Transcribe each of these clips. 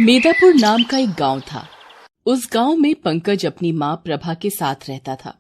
मेदापुर नाम का एक गांव था। उस गांव में पंकज अपनी मां प्रभा के साथ रहता था।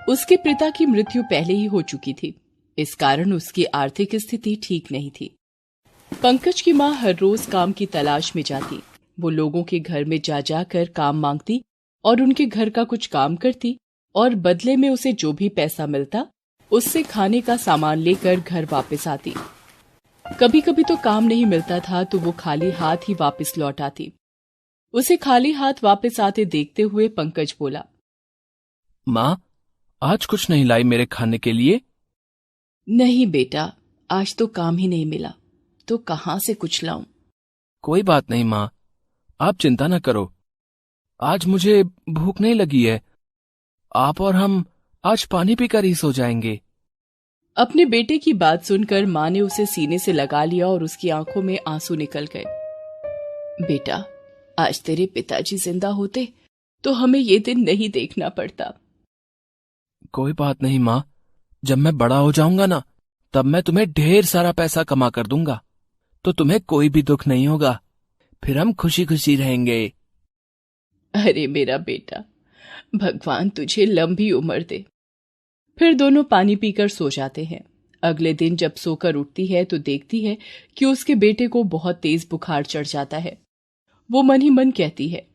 उसके पिता की मृत्यु पहले ही हो चुकी थी, इस कारण उसकी आर्थिक स्थिति ठीक नहीं थी। पंकज की मां हर रोज काम की तलाश में जाती। वो लोगों के घर में जा जाकर काम मांगती और उनके घर का कुछ काम करती और बदले में उसे जो भी पैसा मिलता उससे खाने का सामान लेकर घर वापस आती। कभी कभी तो काम नहीं मिलता था तो वो खाली हाथ ही वापस लौट आती। उसे खाली हाथ वापस आते देखते हुए पंकज बोला, माँ, आज कुछ नहीं लाई मेरे खाने के लिए? नहीं बेटा, आज तो काम ही नहीं मिला, तो कहाँ से कुछ लाऊं? कोई बात नहीं माँ, आप चिंता न करो। आज मुझे भूख नहीं लगी है। आप और हम आज पानी पीकर ही सो जाएंगे। अपने बेटे की बात सुनकर माँ ने उसे सीने से लगा लिया और उसकी आंखों में आंसू निकल गए। बेटा, आज तेरे पिताजी जिंदा होते तो हमें ये दिन नहीं देखना पड़ता। कोई बात नहीं माँ, जब मैं बड़ा हो जाऊंगा ना, तब मैं तुम्हें ढेर सारा पैसा कमा कर दूंगा, तो तुम्हें कोई भी दुख नहीं होगा। फिर हम खुशी खुशी रहेंगे। अरे मेरा बेटा, भगवान तुझे लंबी उम्र दे। फिर दोनों पानी पीकर सो जाते हैं। अगले दिन जब सोकर उठती है तो देखती है कि उसके बेटे को बहुत तेज बुखार चढ़ जाता है। वो मन ही मन कहती है,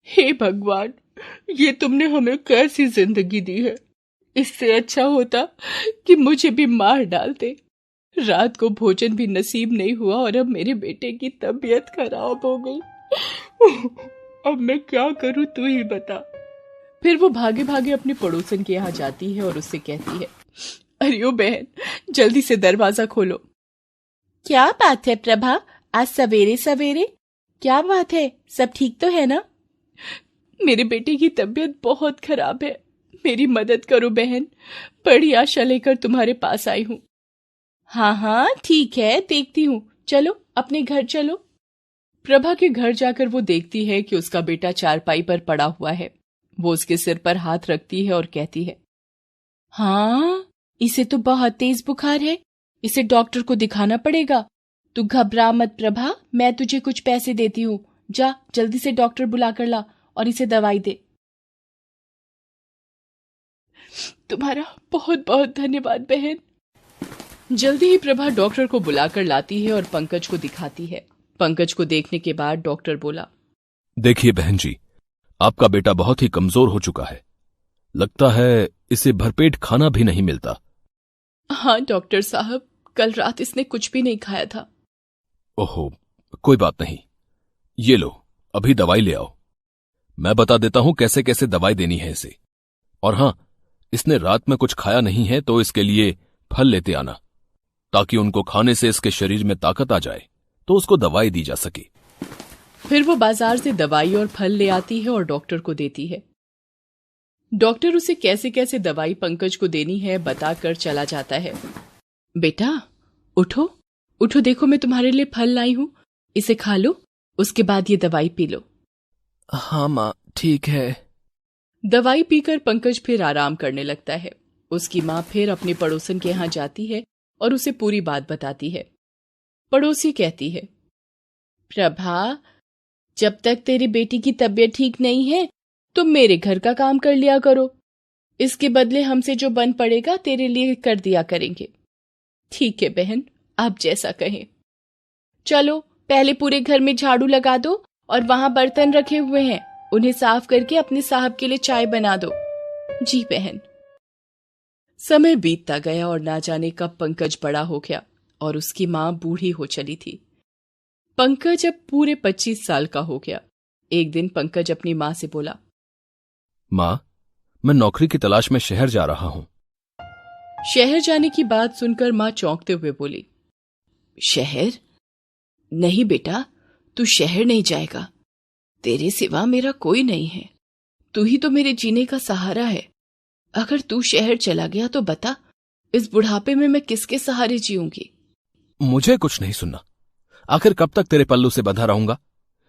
हे भगवान, ये तुमने हमें कैसी जिंदगी दी है। इससे अच्छा होता कि मुझे भी मार डालते। रात को भोजन भी नसीब नहीं हुआ और अब मेरे बेटे की तबीयत खराब हो गई। अब मैं क्या करूं, तू ही बता। फिर वो भागे भागे अपने पड़ोसन के यहाँ जाती है और उससे कहती है, अरे ओ बहन, जल्दी से दरवाजा खोलो। क्या बात है प्रभा, आज सवेरे सवेरे? क्या बात है, सब ठीक तो है ना? मेरे बेटे की तबीयत बहुत खराब है, मेरी मदद करो बहन। बड़ी आशा लेकर तुम्हारे पास आई हूँ। हाँ हाँ ठीक है, देखती हूँ, चलो अपने घर चलो। प्रभा के घर जाकर वो देखती है कि उसका बेटा चारपाई पर पड़ा हुआ है। वो उसके सिर पर हाथ रखती है और कहती है, हाँ, इसे तो बहुत तेज बुखार है, इसे डॉक्टर को दिखाना पड़ेगा। तू घबरा मत प्रभा, मैं तुझे कुछ पैसे देती हूँ। जा जल्दी से डॉक्टर बुलाकर ला और इसे दवाई दे। तुम्हारा बहुत बहुत धन्यवाद बहन। जल्दी ही प्रभा डॉक्टर को बुलाकर लाती है और पंकज को दिखाती है। पंकज को देखने के बाद डॉक्टर बोला, देखिए बहन जी, आपका बेटा बहुत ही कमजोर हो चुका है। लगता है इसे भरपेट खाना भी नहीं मिलता। हाँ डॉक्टर साहब, कल रात इसने कुछ भी नहीं खाया था। ओहो, कोई बात नहीं, ये लो, अभी दवाई ले आओ। मैं बता देता हूं कैसे कैसे दवाई देनी है इसे। और हां, इसने रात में कुछ खाया नहीं है तो इसके लिए फल लेते आना, ताकि उनको खाने से इसके शरीर में ताकत आ जाए तो उसको दवाई दी जा सके। फिर वो बाजार से दवाई और फल ले आती है और डॉक्टर को देती है। डॉक्टर उसे कैसे कैसे दवाई पंकज को देनी है बताकर चला जाता है। बेटा उठो उठो, देखो मैं तुम्हारे लिए फल लाई हूं, इसे खा लो, उसके बाद ये दवाई पी लो। हाँ माँ, ठीक है। दवाई पीकर पंकज फिर आराम करने लगता है। उसकी माँ फिर अपने पड़ोसन के यहाँ जाती है और उसे पूरी बात बताती है। पड़ोसी कहती है, प्रभा, जब तक तेरी बेटी की तबीयत ठीक नहीं है तो मेरे घर का काम कर लिया करो। इसके बदले हमसे जो बन पड़ेगा तेरे लिए कर दिया करेंगे। ठीक है बहन, आप जैसा कहें। चलो पहले पूरे घर में झाड़ू लगा दो और वहां बर्तन रखे हुए हैं, उन्हें साफ करके अपने साहब के लिए चाय बना दो। जी बहन। समय बीतता गया और ना जाने कब पंकज बड़ा हो गया और उसकी मां बूढ़ी हो चली थी। पंकज अब पूरे 25 साल का हो गया। एक दिन पंकज अपनी मां से बोला, मां, मैं नौकरी की तलाश में शहर जा रहा हूं। शहर जाने की बात सुनकर मां चौंकते हुए बोली, शहर? नहीं बेटा, तू शहर नहीं जाएगा। तेरे सिवा मेरा कोई नहीं है। तू ही तो मेरे जीने का सहारा है। अगर तू शहर चला गया तो बता, इस बुढ़ापे में मैं किसके सहारे जीऊंगी? मुझे कुछ नहीं सुनना। आखिर कब तक तेरे पल्लू से बंधा रहूंगा?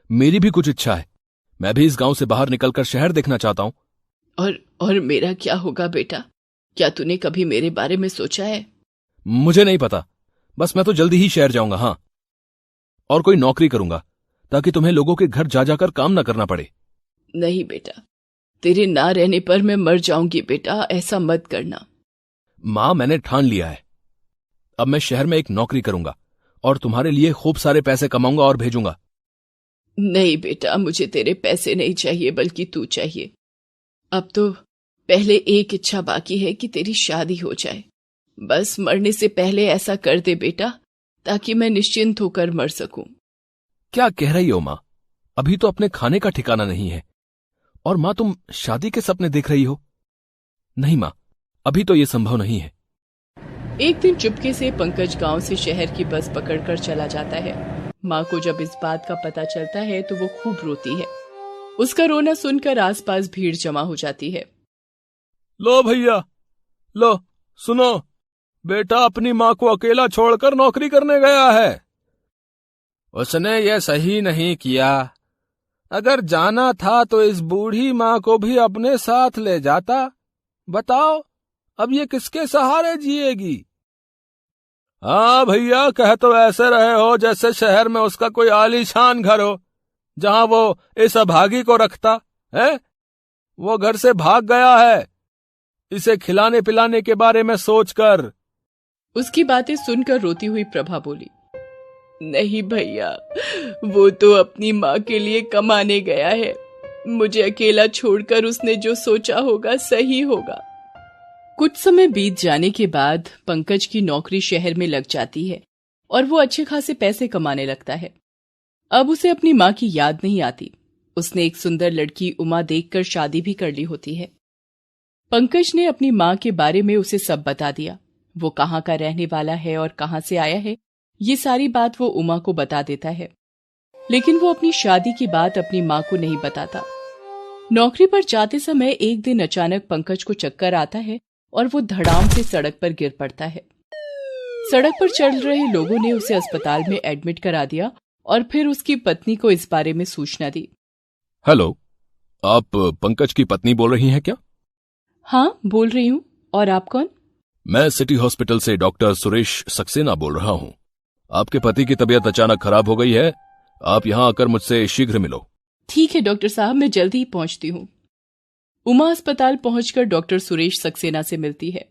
मेरी भी कुछ इच्छा है। मैं भी इस गांव से बाहर निकलकर शहर देखना चाहता हूं। और मेरा क्या होगा बेटा? क्या तूने कभी मेरे बारे में सोचा है? मुझे नहीं पता, बस मैं तो जल्दी ही शहर जाऊंगा। हाँ, और कोई नौकरी करूंगा ताकि तुम्हें लोगों के घर जा जाकर काम ना करना पड़े। नहीं बेटा, तेरे ना रहने पर मैं मर जाऊंगी बेटा, ऐसा मत करना। मां, मैंने ठान लिया है। अब मैं शहर में एक नौकरी करूंगा और तुम्हारे लिए खूब सारे पैसे कमाऊंगा और भेजूंगा। नहीं बेटा, मुझे तेरे पैसे नहीं चाहिए, बल्कि तू चाहिए। अब तो पहले एक इच्छा बाकी है कि तेरी शादी हो जाए। बस मरने से पहले ऐसा कर दे बेटा, ताकि मैं निश्चिंत होकर मर सकूं। क्या कह रही हो मां? अभी तो अपने खाने का ठिकाना नहीं है। और मां, तुम शादी के सपने देख रही हो? नहीं मां, अभी तो यह संभव नहीं है। एक दिन चुपके से पंकज गांव से शहर की बस पकड़कर चला जाता है। माँ को जब इस बात का पता चलता है तो वो खूब रोती है। उसका रोना सुनकर आसपास भीड़ जमा हो जाती है। लो भैया, लो सुनो, बेटा अपनी मां को अकेला छोड़कर नौकरी करने गया है। उसने ये सही नहीं किया। अगर जाना था तो इस बूढ़ी मां को भी अपने साथ ले जाता। बताओ, अब ये किसके सहारे जिएगी? हाँ भैया, कह तो ऐसे रहे हो जैसे शहर में उसका कोई आलीशान घर हो, जहां वो इस अभागी को रखता है। वो घर से भाग गया है, इसे खिलाने पिलाने के बारे में सोचकर। उसकी बातें सुनकर रोती हुई प्रभा बोली, नहीं भैया, वो तो अपनी माँ के लिए कमाने गया है। मुझे अकेला छोड़कर उसने जो सोचा होगा सही होगा। कुछ समय बीत जाने के बाद पंकज की नौकरी शहर में लग जाती है और वो अच्छे खासे पैसे कमाने लगता है। अब उसे अपनी माँ की याद नहीं आती। उसने एक सुंदर लड़की उमा देखकर शादी भी कर ली होती है। पंकज ने अपनी माँ के बारे में उसे सब बता दिया। वो कहाँ का रहने वाला है और कहाँ से आया है, ये सारी बात वो उमा को बता देता है। लेकिन वो अपनी शादी की बात अपनी माँ को नहीं बताता। नौकरी पर जाते समय एक दिन अचानक पंकज को चक्कर आता है और वो धड़ाम से सड़क पर गिर पड़ता है। सड़क पर चल रहे लोगों ने उसे अस्पताल में एडमिट करा दिया और फिर उसकी पत्नी को इस बारे में सूचना दी। हेलो, आप पंकज की पत्नी बोल रही हैं क्या? हाँ, बोल रही हूँ। और आप कौन? मैं सिटी हॉस्पिटल से डॉक्टर सुरेश सक्सेना बोल रहा हूँ। आपके पति की तबीयत अचानक खराब हो गई है। आप यहाँ आकर मुझसे शीघ्र मिलो। ठीक है डॉक्टर साहब, मैं जल्दी ही पहुंचती हूँ। उमा अस्पताल पहुंचकर डॉक्टर सुरेश सक्सेना से मिलती है।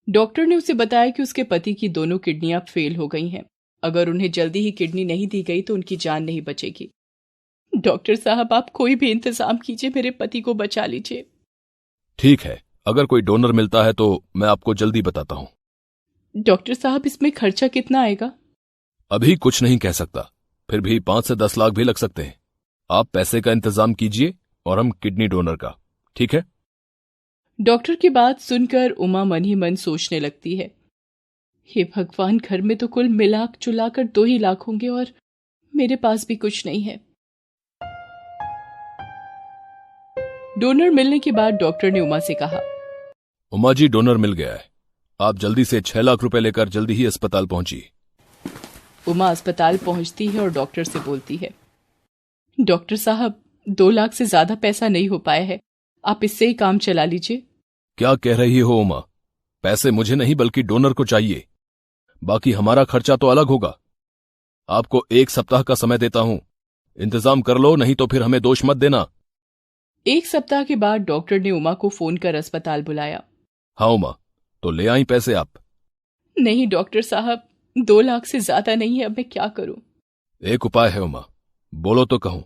डॉक्टर ने उसे बताया कि उसके पति की दोनों किडनियां फेल हो गई हैं। अगर उन्हें जल्दी ही किडनी नहीं दी गई तो उनकी जान नहीं बचेगी। डॉक्टर साहब, आप कोई भी इंतजाम कीजिए, मेरे पति को बचा लीजिए। ठीक है, अगर कोई डोनर मिलता है तो मैं आपको जल्दी बताता हूँ। डॉक्टर साहब, इसमें खर्चा कितना आएगा? अभी कुछ नहीं कह सकता, फिर भी 5 से 10 लाख भी लग सकते हैं। आप पैसे का इंतजाम कीजिए और हम किडनी डोनर का। ठीक है? डॉक्टर की बात सुनकर उमा मन ही मन सोचने लगती है, हे भगवान, घर में तो कुल मिला चुलाकर 2 ही लाख होंगे और मेरे पास भी कुछ नहीं है। डोनर मिलने के बाद डॉक्टर ने उमा से कहा, उमा जी, डोनर मिल गया है। आप जल्दी से 6 लाख रुपए लेकर जल्दी ही अस्पताल पहुंचिए। उमा अस्पताल पहुंचती है और डॉक्टर से बोलती है, डॉक्टर साहब, 2 लाख से ज्यादा पैसा नहीं हो पाया है, आप इससे ही काम चला लीजिए। क्या कह रही हो उमा? पैसे मुझे नहीं बल्कि डोनर को चाहिए। बाकी हमारा खर्चा तो अलग होगा। आपको 1 सप्ताह का समय देता हूं, इंतजाम कर लो, नहीं तो फिर हमें दोष मत देना। 1 सप्ताह के बाद डॉक्टर ने उमा को फोन कर अस्पताल बुलाया। हाँ उमा, तो ले आई पैसे आप? नहीं डॉक्टर साहब, 2 लाख से ज्यादा नहीं है, अब मैं क्या करूं? एक उपाय है उमा, बोलो तो कहूं।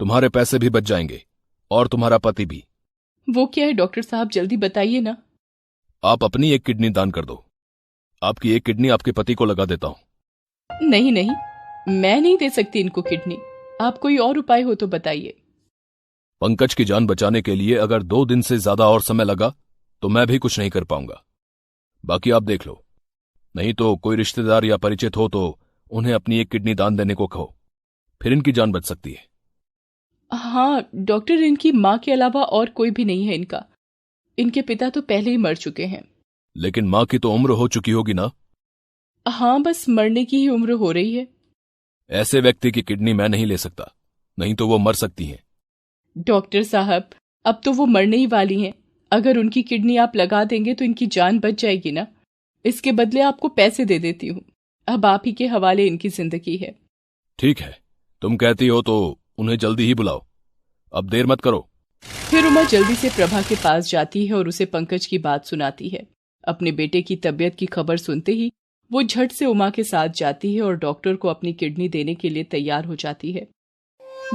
तुम्हारे पैसे भी बच जाएंगे और तुम्हारा पति भी। वो क्या है डॉक्टर साहब, जल्दी बताइए ना। आप अपनी 1 किडनी दान कर दो। आपकी 1 किडनी आपके पति को लगा देता हूं। नहीं नहीं, मैं नहीं दे सकती इनको किडनी। आप कोई और उपाय हो तो बताइए। पंकज की जान बचाने के लिए अगर 2 दिन से ज्यादा और समय लगा तो मैं भी कुछ नहीं कर पाऊंगा। बाकी आप देख लो, नहीं तो कोई रिश्तेदार या परिचित हो तो उन्हें अपनी 1 किडनी दान देने को कहो, फिर इनकी जान बच सकती है। हाँ डॉक्टर, इनकी माँ के अलावा और कोई भी नहीं है इनका। इनके पिता तो पहले ही मर चुके हैं। लेकिन मां की तो उम्र हो चुकी होगी ना? हाँ, बस मरने की ही उम्र हो रही है। ऐसे व्यक्ति की किडनी मैं नहीं ले सकता, नहीं तो वो मर सकती हैं। डॉक्टर साहब, अब तो वो मरने ही वाली हैं। अगर उनकी किडनी आप लगा देंगे तो इनकी जान बच जाएगी ना। इसके बदले आपको पैसे दे देती हूँ। अब आप ही के हवाले इनकी जिंदगी है। ठीक है, तुम कहती हो तो उन्हें जल्दी ही बुलाओ, अब देर मत करो। फिर उमा जल्दी से प्रभा के पास जाती है और उसे पंकज की बात सुनाती है। अपने बेटे की तबीयत की खबर सुनते ही वो झट से उमा के साथ जाती है और डॉक्टर को अपनी किडनी देने के लिए तैयार हो जाती है।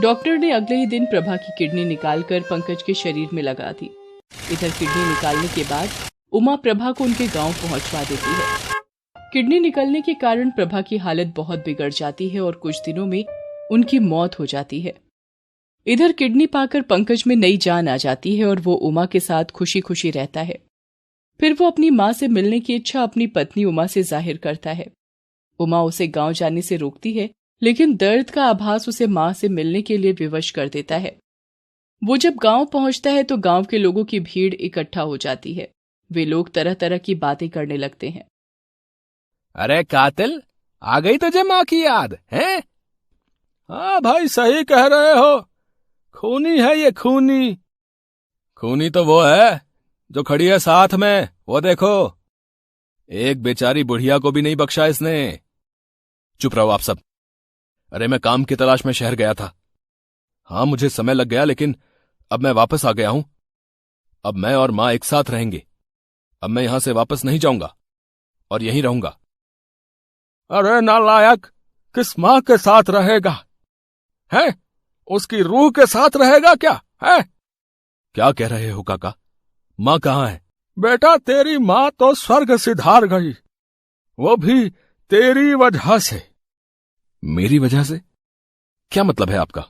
डॉक्टर ने अगले ही दिन प्रभा की किडनी निकालकर पंकज के शरीर में लगा दी। इधर किडनी निकालने के बाद उमा प्रभा को उनके गांव पहुंचवा देती है। किडनी निकलने के कारण प्रभा की हालत बहुत बिगड़ जाती है और कुछ दिनों में उनकी मौत हो जाती है। इधर किडनी पाकर पंकज में नई जान आ जाती है और वो उमा के साथ खुशी खुशी रहता है। फिर वो अपनी मां से मिलने की इच्छा अपनी पत्नी उमा से जाहिर करता है। उमा उसे गांव जाने से रोकती है, लेकिन दर्द का आभास उसे मां से मिलने के लिए विवश कर देता है। वो जब गांव पहुंचता है तो गांव के लोगों की भीड़ इकट्ठा हो जाती है। वे लोग तरह तरह की बातें करने लगते हैं। अरे कातिल, आ गई तुझे माँ की याद है? हाँ भाई, सही कह रहे हो, खूनी है ये, खूनी। खूनी तो वो है जो खड़ी है साथ में, वो देखो, एक बेचारी बुढ़िया को भी नहीं बख्शा इसने। चुप रहो आप सब। अरे मैं काम की तलाश में शहर गया था। हाँ, मुझे समय लग गया, लेकिन अब मैं वापस आ गया हूं। अब मैं और मां एक साथ रहेंगे। अब मैं यहां से वापस नहीं जाऊंगा और यहीं रहूंगा। अरे नालायक, किस मां के साथ रहेगा? है उसकी रूह के साथ रहेगा क्या? है क्या कह रहे हो काका? मां कहाँ है? बेटा, तेरी मां तो स्वर्ग सिधार गई, वो भी तेरी वजह से। मेरी वजह से? क्या मतलब है आपका?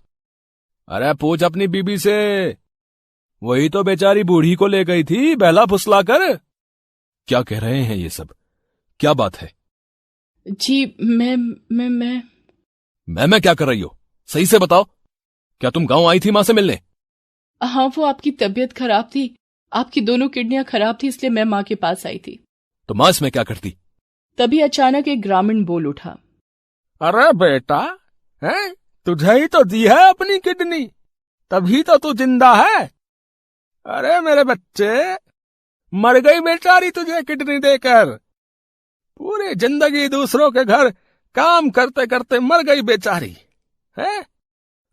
अरे पूछ अपनी बीबी से, वही तो बेचारी बूढ़ी को ले गई थी बहला फुसला कर। क्या कह रहे हैं ये सब? क्या बात है? जी मैं क्या कर रही हो? सही से बताओ। क्या तुम गांव आई थी मां से मिलने? हाँ, वो आपकी तबीयत खराब थी, आपकी दोनों किडनियां खराब थी, इसलिए मैं मां के पास आई थी। तो मां इसमें क्या करती? तभी अचानक एक ग्रामीण बोल उठा। अरे बेटा, है तुझे ही तो दी है अपनी किडनी, तभी तो तू जिंदा है। अरे मेरे बच्चे, मर गई बेचारी तुझे किडनी देकर। पूरी जिंदगी दूसरों के घर काम करते करते मर गई बेचारी, है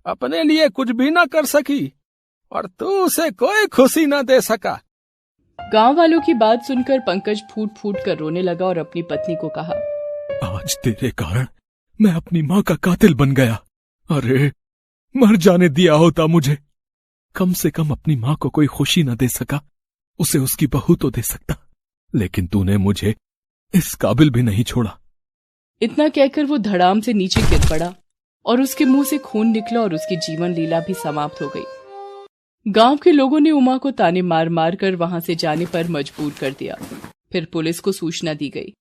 अपने लिए कुछ भी ना कर सकी और तू उसे कोई खुशी ना दे सका। गांव वालों की बात सुनकर पंकज फूट फूट कर रोने लगा और अपनी पत्नी को कहा, आज तेरे कारण मैं अपनी माँ का कातिल बन गया। अरे मर जाने दिया होता मुझे, कम से कम अपनी माँ को कोई खुशी न दे सका, उसे उसकी बहू तो दे सकता, लेकिन तूने मुझे इस काबिल भी नहीं छोड़ा। इतना कहकर वो धड़ाम से नीचे गिर पड़ा और उसके मुंह से खून निकला और उसकी जीवन लीला भी समाप्त हो गई। गांव के लोगों ने उमा को ताने मार मार कर वहां से जाने पर मजबूर कर दिया। फिर पुलिस को सूचना दी गई।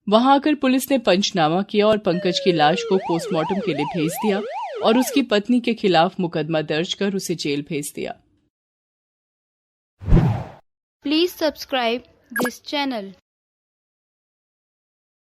वहां आकर पुलिस ने पंचनामा किया और पंकज की लाश को पोस्टमार्टम के लिए भेज दिया और उसकी पत्नी के खिलाफ मुकदमा दर्ज कर उसे जेल भेज दिया। Please subscribe this channel.